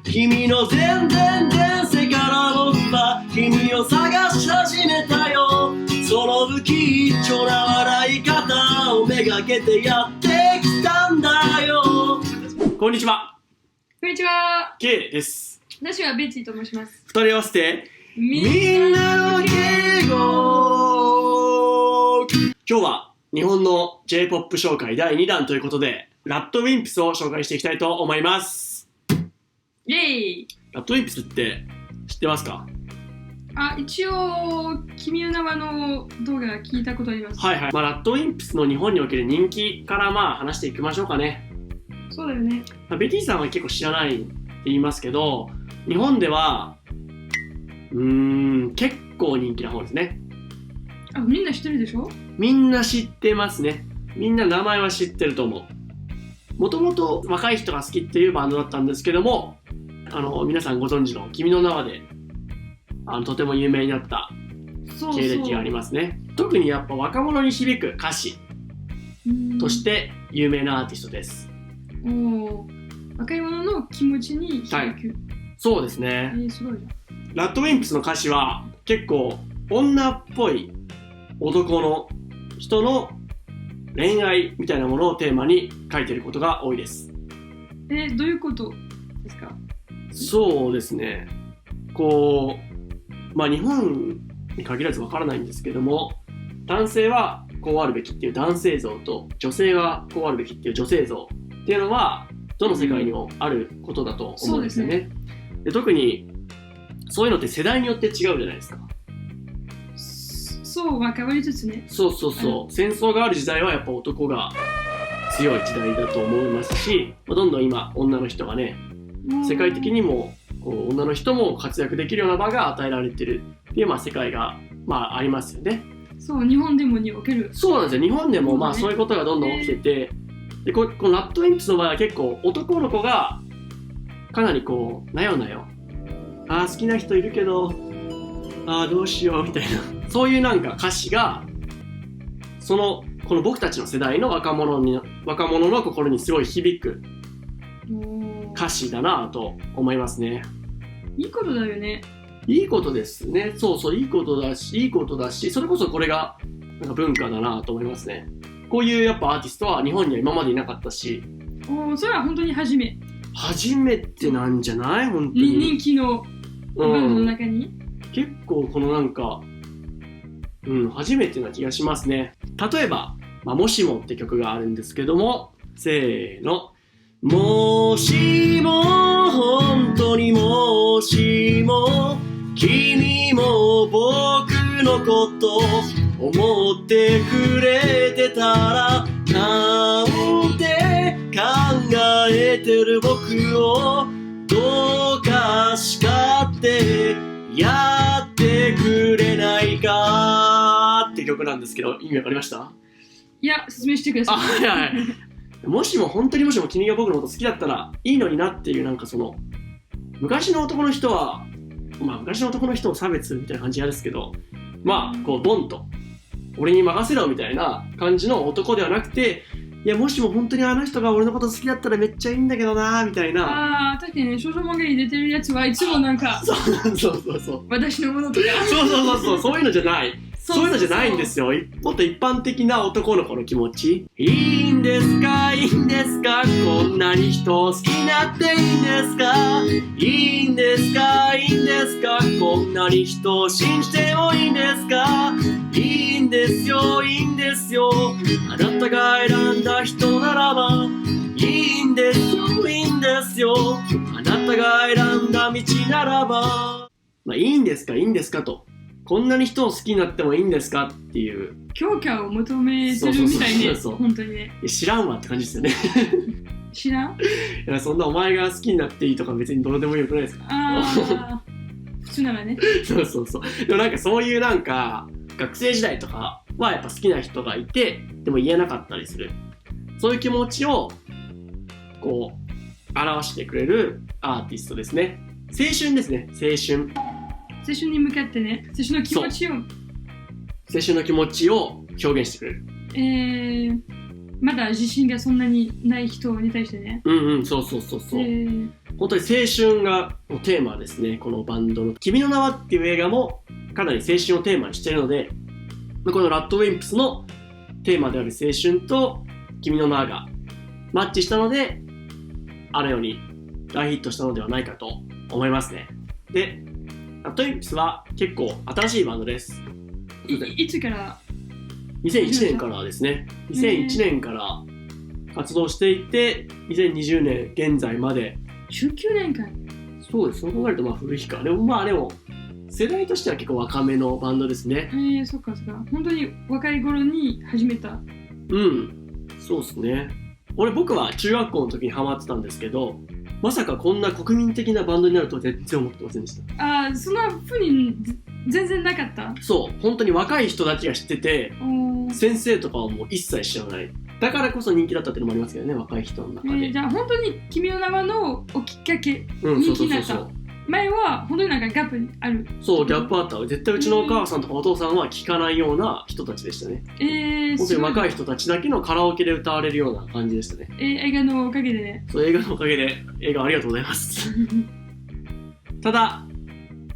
君の全然前世から僕は君を探し始めたよ。その不吉祥な笑い方をめがけてやってきたんだよ。こんにちは。こんにちは。 K です。私はベッチーと申します。二人合わせてみんなの敬語。今日は日本の J-POP 紹介第2弾ということでラッドウィンプスを紹介していきたいと思います。イェイ。ラッドウィンプスって知ってますか？一応君の名はの動画聞いたことあります。はいはい。ラッドウィンプスの日本における人気から話していきましょうかね。そうだよね。ベティさんは結構知らないって言いますけど、日本では結構人気な方ですね。みんな知ってるでしょ？みんな知ってますね。みんな名前は知ってると思う。もともと若い人が好きっていうバンドだったんですけども、皆さんご存知の君の名はでとても有名になった経歴がありますね。特にやっぱ若者に響く歌詞として有名なアーティストです。若い者の気持ちに響く、はい、そうですね。すごい。ラッドウィンプスの歌詞は結構女っぽい男の人の恋愛みたいなものをテーマに書いていることが多いです。どういうことですか？そうですね。日本に限らずわからないんですけども、男性はこうあるべきっていう男性像と女性はこうあるべきっていう女性像っていうのはどの世界にもあることだと思うんですよね。で、特にそういうのって世代によって違うじゃないですか。そうは変わりつつね。そう。戦争がある時代はやっぱ男が強い時代だと思いますし、どんどん今女の人がね、世界的にも女の人も活躍できるような場が与えられてるっていう世界がありますよね。そう、日本でもにおける。そうなんですよ。日本でもそういうことがどんどん起きてて、でこのラッドウィンプスの場合は結構男の子がかなりなよなよ、好きな人いるけどどうしようみたいな、そういう歌詞がこの僕たちの世代の若者の心にすごい響く歌詞だなと思いますね。いいことだよね。いいことですね。そう、いいことだし、それこそこれが文化だなと思いますね。こういうやっぱアーティストは日本には今までいなかったし。それは本当に初めてなんじゃない？本当に人気のバンドの中に、結構初めてな気がしますね。例えば、もしもって曲があるんですけども、せーの。もしも本当にもしも君も僕のこと思ってくれてたらなんて考えてる僕をどうか叱ってやってくれないかって曲なんですけど、意味わかりました？いや、説明してください。はい。もしも君が僕のこと好きだったらいいのになっていう昔の男の人は昔の男の人を差別みたいな感じ嫌ですけど、ドンと俺に任せろみたいな感じの男ではなくて、いやもしも本当にあの人が俺のこと好きだったらめっちゃいいんだけどなみたいな。確かにね、少女漫画に出てるやつはいつもそう私のものとかそういうのじゃない。そういうのじゃないんですよ。もっと一般的な男の子の気持ち。いいんですかこんなに人を好きになっていいんですか？いいんですかこんなに人を信じてもいいんですか？いいんですよあなたが選んだ人ならばいいんですよあなたが選んだ道ならば、いいんですかと、こんなに人を好きになってもいいんですかっていう強化を求めてるみたいね。本当にね。知らんわって感じですよね。知らん？いや、そんなお前が好きになっていいとか別にどうでもよくないですか？普通ならね。そう。でもそういう学生時代とかはやっぱ好きな人がいて、でも言えなかったりする。そういう気持ちを表してくれるアーティストですね。青春ですね。青春に向かってね、青春の気持ちを表現してくれる。まだ自信がそんなにない人に対してね。そうそうそうそう。本当に青春がテーマですね、このバンドの。君の名はっていう映画もかなり青春をテーマにしているので、このラッドウィンプスのテーマである青春と君の名はがマッチしたので、あのように大ヒットしたのではないかと思いますね。で、ラッドウィンプスは結構新しいバンドです。いつから？ 2001年からですね。2001年から活動していて、2020年現在まで。19年間。そうです。そう考えると古い日か。でも、世代としては結構若めのバンドですね。そっかそっか。本当に若い頃に始めた。そうですね。僕は中学校の時にハマってたんですけど、まさかこんな国民的なバンドになるとは全然思ってませんでした。そんな風に全然なかった？そう、本当に若い人たちが知ってて、先生とかはもう一切知らない。だからこそ人気だったっていうのもありますけどね、若い人の中で。じゃあ本当に君の名はのおきっかけ、人気になった。前は本当になんかギャップある。そう、ギャップあった。絶対うちのお母さんとかお父さんは聞かないような人たちでしたね。本当に若い人たちだけのカラオケで歌われるような感じでしたね。映画のおかげでね。そう、映画のおかげで、映画ありがとうございます。ただ、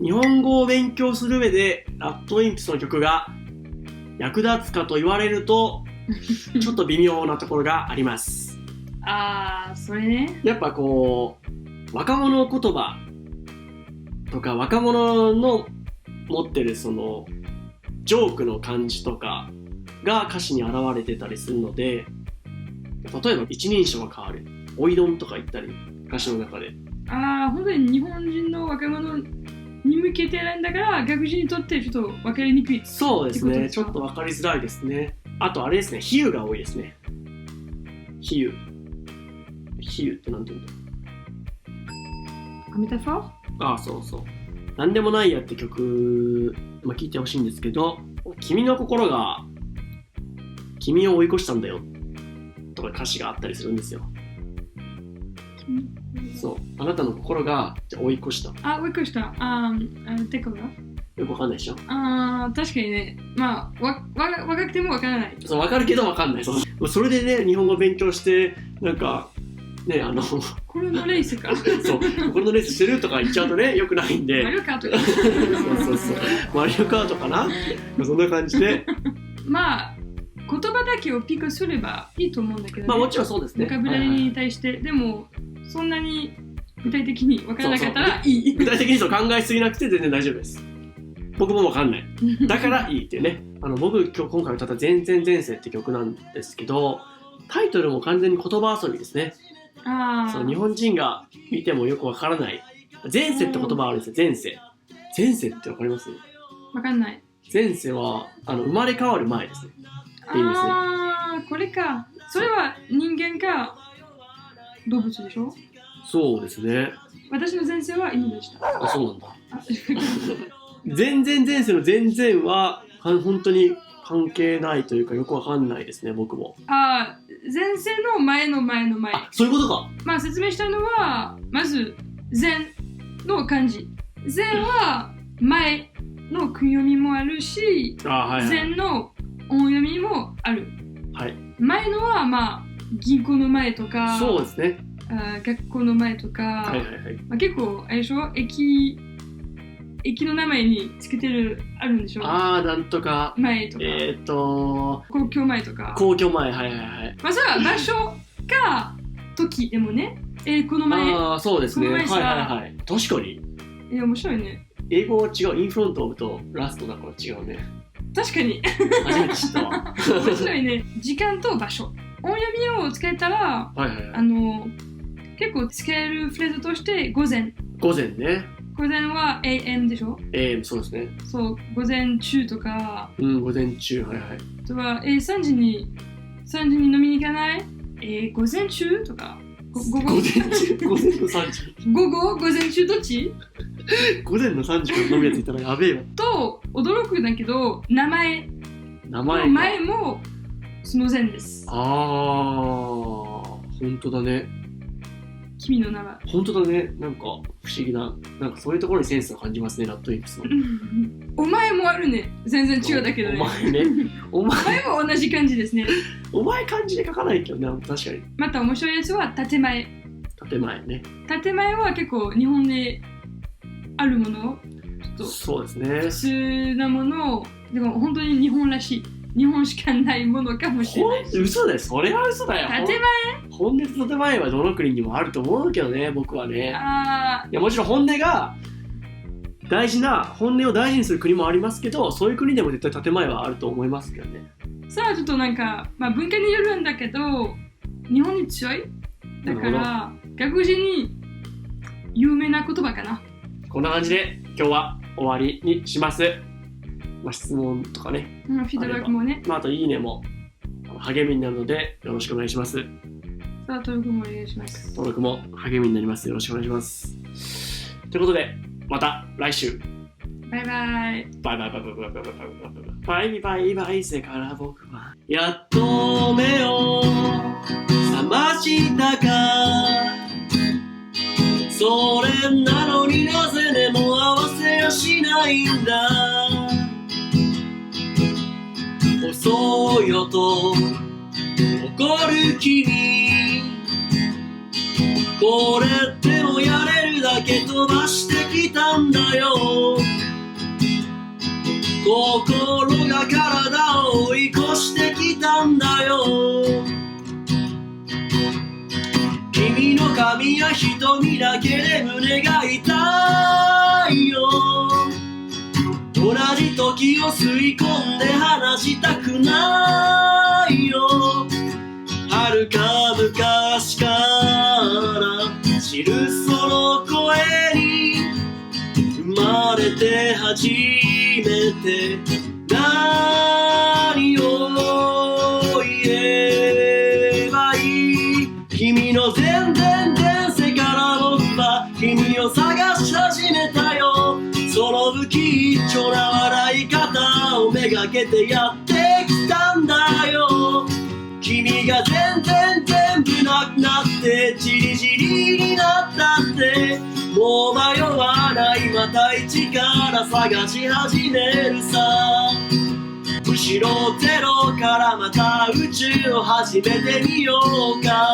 日本語を勉強する上でラッドウィンプスの曲が役立つかと言われるとちょっと微妙なところがあります。それね。やっぱ若者言葉とか若者の持ってるそのジョークの感じとかが歌詞に現れてたりするので、例えば一人称が変わる、おいどんとか言ったり歌詞の中で。本当に日本人の若者に向けてなんだから外国人にとってちょっと分かりにくい。そうですね、ちょっと分かりづらいですね。あとあれですね、比喩が多いですね。比喩ってなんて言うんだろう。メタファー？そうそう。なんでもないやって曲、聴いてほしいんですけど、君の心が君を追い越したんだよとか歌詞があったりするんですよ。そう、あなたの心が追い越した。追い越した。てかがよくわかんないでしょ。確かにね。若くてもわからない。そう、わかるけどわかんない。それでね、日本語勉強してなんかね、心のレースか。そう、心のレースしてるとか言っちゃうとね、よくないんで。マリオカートか。そう。マリオカートかな。そんな感じで。言葉だけをピックすればいいと思うんだけどね。もちろんそうですね。ボキャブラリーに対して、でもそんなに具体的に分からなかったらいい。具体的に考えすぎなくて全然大丈夫です。僕も分かんない。だからいいっていうね。僕今回歌った前世って曲なんですけど、タイトルも完全に言葉遊びですね。そう、日本人が見てもよく分からない。前世って言葉あるんですよ。前世って分かります？分かんない。前世は生まれ変わる前ですね。って意味ですね。これか。それは人間か動物でしょ？そうですね。私の前世は犬でした。そうなんだ。前世の前々は本当に関係ないというかよくわかんないですね、僕も。前世の前の前の前。そういうことか。説明したのはまず前の漢字。前は前の訓読みもあるし、前の音読みもある。前のは銀行の前とか、そうですね。学校の前とか、結構あれでしょ、駅の名前につけてるあるんでしょ。なんとか前とか、公共前とか。公共前、それは場所か時でもね。この前。そうですね。確かに。面白いね。英語は違う。インフロントオブとラストだから違うね。確かに。初めて知ったわ。面白いね。時間と場所。音読みをつけたら、結構使えるフレーズとして午前。午前ね。午前は AM でしょ？ AM、そうですね。そう、午前中とか。午前中、あとは、3時に飲みに行かない？午前中とか。午前の3時。午前中どっち？午前の3時から飲みやついたらやべえよ。と、驚くんだけど、名前の前もその前です。本当だね。君の名は。本当だね。なんか不思議な、なんかそういうところにセンスを感じますね、ラットインプスの。お前もあるね。全然違うだけどね。お前ね。お前も同じ感じですね。お前漢字で書かないけどね、確かに。また面白いやつは建前。建前ね。建前は結構日本であるもの、ちょっとそうですね。普通なものを、でも本当に日本らしい。日本しかないものかもしれないし。嘘だよ、それは嘘だよ。建前？本音と建前はどの国にもあると思うけどね、僕はね。あいや、もちろん本音が大事な、本音を大事にする国もありますけど、そういう国でも絶対建前はあると思いますけどね。それはちょっとなんか、まあ、文化によるんだけど、日本に強い。だから外人に有名な言葉かな。こんな感じで今日は終わりにします。まあ、質問とかね、フィードバックもね、まあ、あといいねも励みになるのでよろしくお願いします。さあ登録もお願いします。登録も励みになります。よろしくお願いします。ということでまた来週。バイバイ。バイバイバイバイバイバイバイバイバイバイバイ。せから僕はやっと目を覚ましたか。それなのになぜでも合わせやしないんだ。遅いよと怒る君、これでもやれるだけ飛ばしてきたんだよ。心が体を追い越してきたんだよ。君の髪や瞳だけで胸が痛いよ。同じ時を吸い込んで離したくないよ。遥か昔から知るその声に生まれて初めて何を言えばいい。君の全然前世から僕は君を探し始めたよ。その不吉祥な笑い方をめがけてやってきたんだよ。君が全部なくなってチリチリになったってもう迷わない。また一から探し始めるさ。後ろゼロからまた宇宙を始めてみようか。